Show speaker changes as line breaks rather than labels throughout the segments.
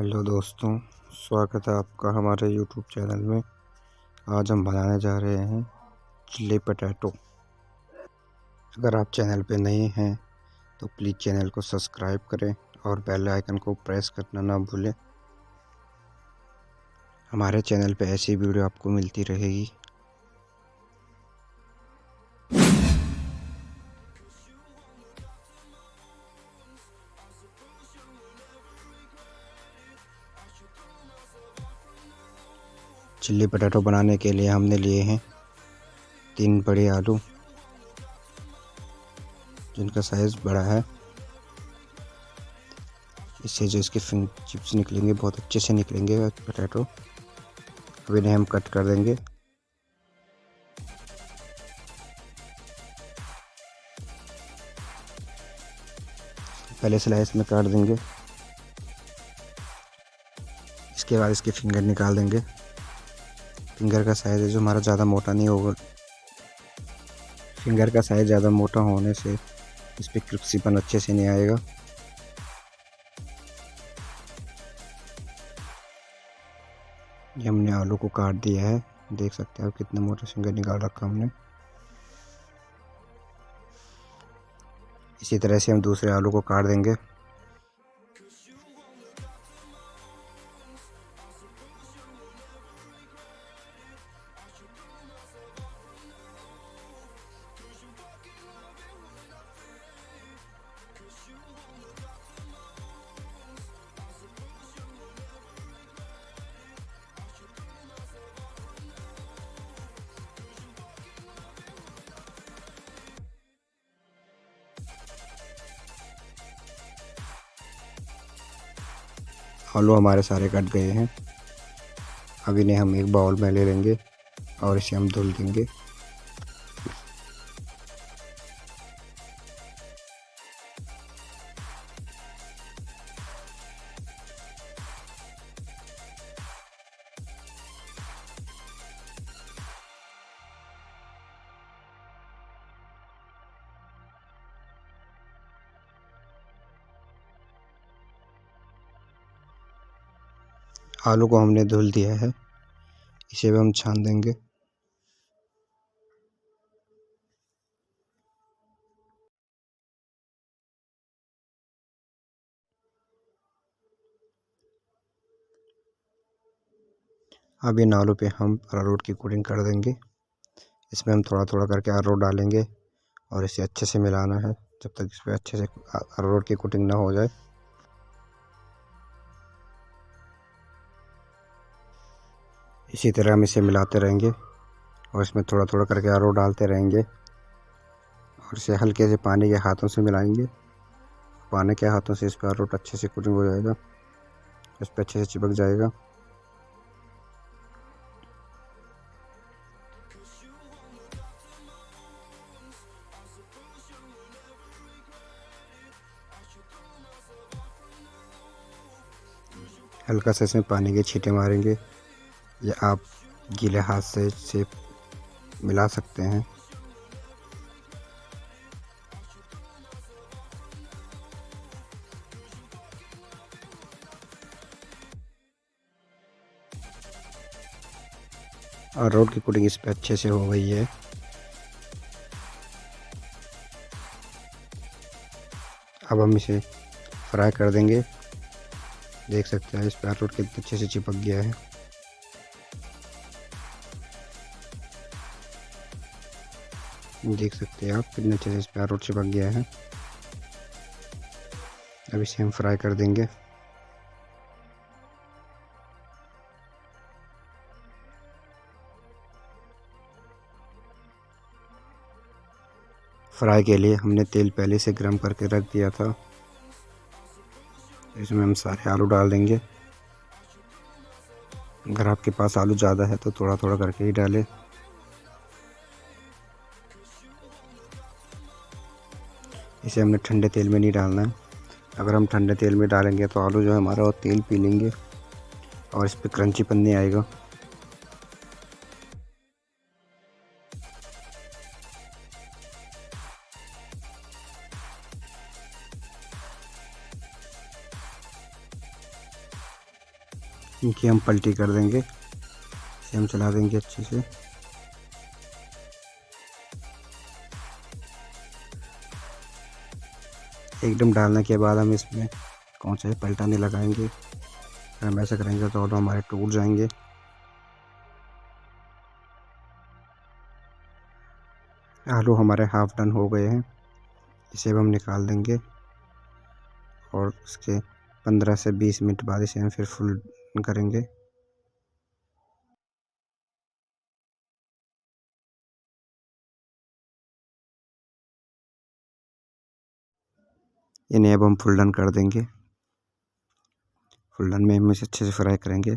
Hello दोस्तों, स्वागत है आपका हमारे यूट्यूब चैनल में। आज हम बनाने जा रहे हैं चिल्ली पोटैटो। अगर आप चैनल पे नए हैं तो प्लीज़ चैनल को सब्सक्राइब करें और बेल आइकन को प्रेस करना ना भूलें। हमारे चैनल पे ऐसी वीडियो आपको मिलती रहेगी। चिल्ली पोटैटो बनाने के लिए हमने लिए हैं 3 बड़े आलू, जिनका साइज़ बड़ा है। इससे जो इसके चिप्स निकलेंगे बहुत अच्छे से निकलेंगे पोटैटो। अब इन्हें हम कट कर देंगे। पहले स्लाइस में काट देंगे, इसके बाद इसके फिंगर निकाल देंगे। फिंगर का साइज़ है जो हमारा ज़्यादा मोटा नहीं होगा। फिंगर का साइज़ ज़्यादा मोटा होने से इस पर क्रिस्पीपन अच्छे से नहीं आएगा। ये हमने आलू को काट दिया है, देख सकते हैं आप कितने मोटे फिंगर निकाल रखा हमने। इसी तरह से हम दूसरे आलू को काट देंगे। आलू हमारे सारे कट गए हैं। अब इन्हें हम एक बाउल में ले लेंगे और इसे हम धुल देंगे। आलू को हमने धुल दिया है, इसे भी हम छान देंगे। अब इन आलू पे हम अरारोट की कोटिंग कर देंगे। इसमें हम थोड़ा थोड़ा करके अरारोट डालेंगे और इसे अच्छे से मिलाना है जब तक इस पर अच्छे से अरारोट की कोटिंग ना हो जाए। इसी तरह हम इसे मिलाते रहेंगे और इसमें थोड़ा थोड़ा करके अरारोट डालते रहेंगे और इसे हल्के से पानी के हाथों से मिलाएंगे। पानी के हाथों से इस पर अरारोट अच्छे से कोटिंग हो जाएगा, इस पर अच्छे से चिपक जाएगा। हल्का सा इसमें पानी के छींटे मारेंगे या आप गीले हाथ से इसे मिला सकते हैं। और रोड की कोटिंग इस पे अच्छे से हो गई है। अब हम इसे फ्राई कर देंगे। देख सकते हैं इस पे अरारोट कितने अच्छे से चिपक गया है। देख सकते हैं आप कितने अच्छे से इस पे अरारोट चिपक गया है। अब इसे हम फ्राई कर देंगे। फ्राई के लिए हमने तेल पहले से गर्म करके रख दिया था। इसमें हम सारे आलू डाल देंगे। अगर आपके पास आलू ज़्यादा है तो थोड़ा थोड़ा करके ही डालें। इसे हमने ठंडे तेल में नहीं डालना है। अगर हम ठंडे तेल में डालेंगे तो आलू जो है हमारा वो तेल पी लेंगे और इस पर क्रंचीपन नहीं आएगा। इनकी हम पलटी कर देंगे, इसे हम चला देंगे अच्छे से। एकदम डालने के बाद हम इसमें कौन सा पलटाने लगाएंगे। अगर हम ऐसा करेंगे तो आलू हमारे टूट जाएंगे। आलू हमारे हाफ डन हो गए हैं, इसे अब हम निकाल देंगे और उसके 15 से 20 मिनट बाद इसे हम फिर फुल करेंगे। इन्हें अब हम फुल डन कर देंगे। फुल डन में हम इसे अच्छे से फ्राई करेंगे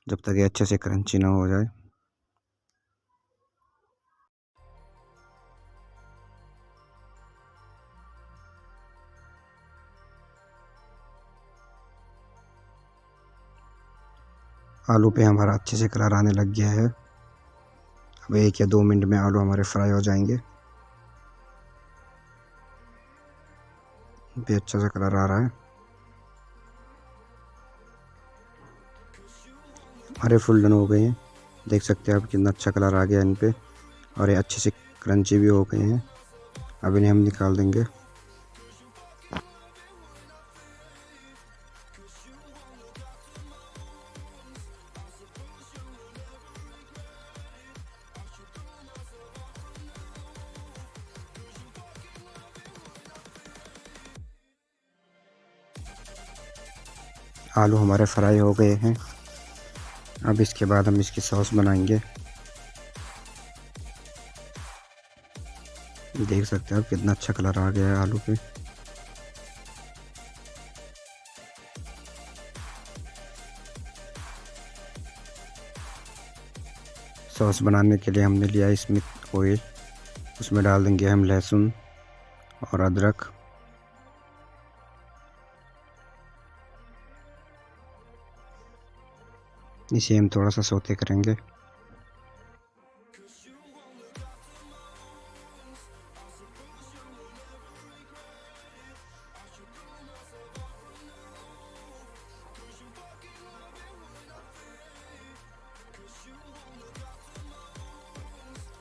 जब तक ये अच्छे से क्रंची ना हो जाए। आलू पे हमारा अच्छे से कलर आने लग गया है। अब 1 या 2 मिनट में आलू हमारे फ्राई हो जाएंगे। भी अच्छा सा कलर आ रहा है। हमारे फुल डन हो गए हैं, देख सकते हैं आप कितना अच्छा कलर आ गया इन पे, और ये अच्छे से क्रंची भी हो गए हैं। अब इन्हें हम निकाल देंगे। आलू हमारे फ्राई हो गए हैं। अब इसके बाद हम इसकी सॉस बनाएंगे। देख सकते हैं आप कितना अच्छा कलर आ गया है आलू पे। सॉस बनाने के लिए हमने लिया इसमें ऑयल, उसमें डाल देंगे हम लहसुन और अदरक। इसे हम थोड़ा सा सौते करेंगे।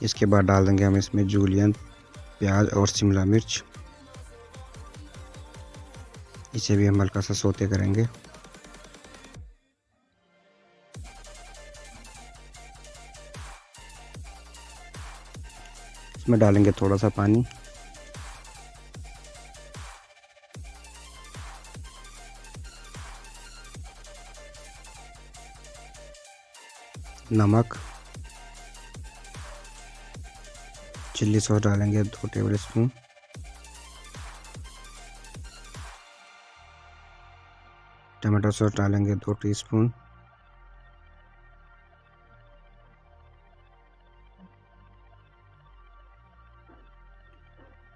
इसके बाद डाल देंगे हम इसमें जूलियन प्याज और शिमला मिर्च। इसे भी हम हल्का सा सौते करेंगे। इसमें डालेंगे थोड़ा सा पानी। नमक, चिल्ली सॉस डालेंगे 2 टेबल स्पून। टमाटो सॉस डालेंगे 2 टीस्पून।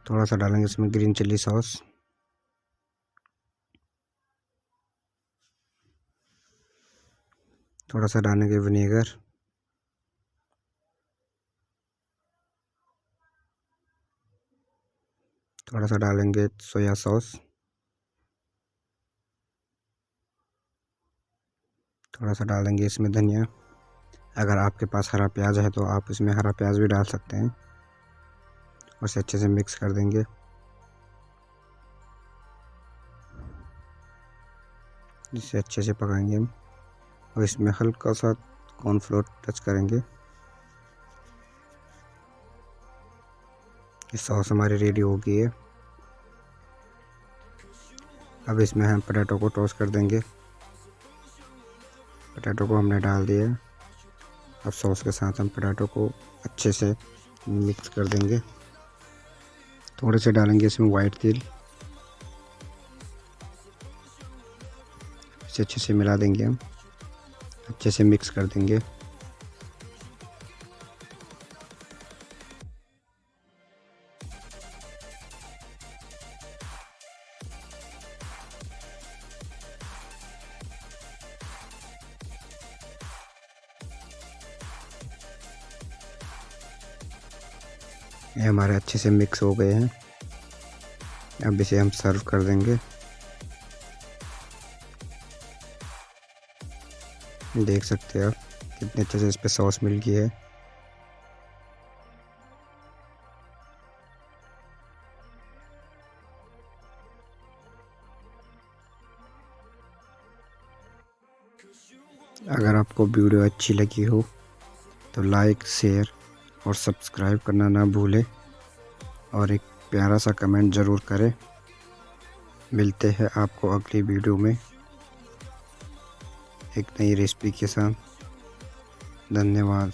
थोड़ा सा डालेंगे इसमें ग्रीन चिल्ली सॉस। थोड़ा सा डालेंगे विनेगर। थोड़ा सा डालेंगे सोया सॉस। थोड़ा सा डालेंगे इसमें धनिया। अगर आपके पास हरा प्याज है तो आप इसमें हरा प्याज भी डाल सकते हैं। और इसे अच्छे से मिक्स कर देंगे। इसे अच्छे से पकाएंगे हम, और इसमें हल्का सा कॉर्नफ्लोर टच करेंगे। ये सॉस हमारी रेडी हो गई है। अब इसमें हम पोटैटो को टॉस कर देंगे। पोटैटो को हमने डाल दिया। अब सॉस के साथ हम पोटैटो को अच्छे से मिक्स कर देंगे। थोड़े से डालेंगे इसमें वाइट तिल। इसे अच्छे से मिला देंगे हम, अच्छे से मिक्स कर देंगे। ये हमारे अच्छे से मिक्स हो गए हैं। अब इसे हम सर्व कर देंगे। देख सकते हैं आप कितने अच्छे से इस पे सॉस मिल गई है। अगर आपको वीडियो अच्छी लगी हो तो लाइक, शेयर और सब्सक्राइब करना ना भूलें और एक प्यारा सा कमेंट ज़रूर करें। मिलते हैं आपको अगली वीडियो में एक नई रेसिपी के साथ। धन्यवाद।